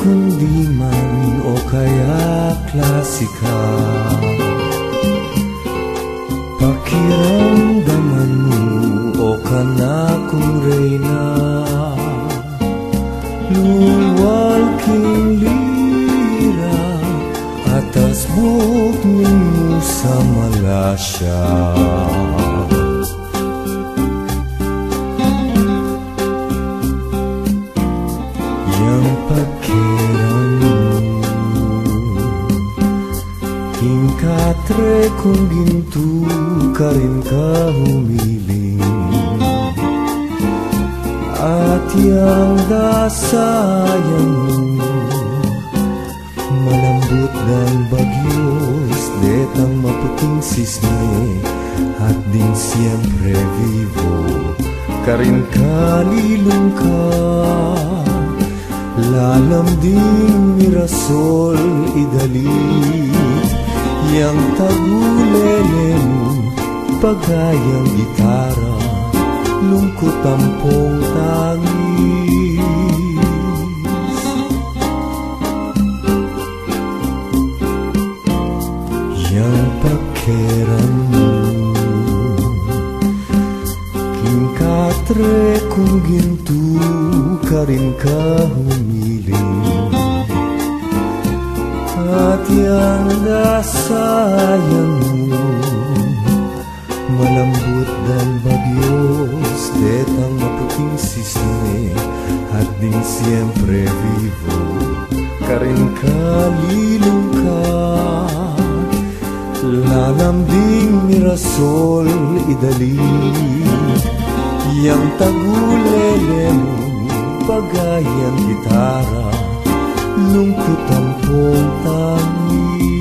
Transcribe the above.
kundi man o kaya klasika. Pakiramdaman mo o kanakong reyna, luwalking lira, atas buhok ninyo sa Malasya. Yang pagkiran mo, hingkatre kung ginto ka rin ka humiling, at yang dasayang mo, malambot ng bagyos, detang maputing sisne, at din siyempre vivo, karin kalilong ka. Lalamding mirasol idalit, yang tagulele mo, pagayang gitara, lungkot tampong tangis. Yang pakeran mo, kingkatre kung ginto ka rin ka humiling, at yang dasayang mo, malambot dan bagyos, detang maputing sisne, at din siyempre vivo, karin kalilong ka. Lalamding mirasol idalit, yang tagulele mo, pagayang gitara, lungkot ang pong tangis.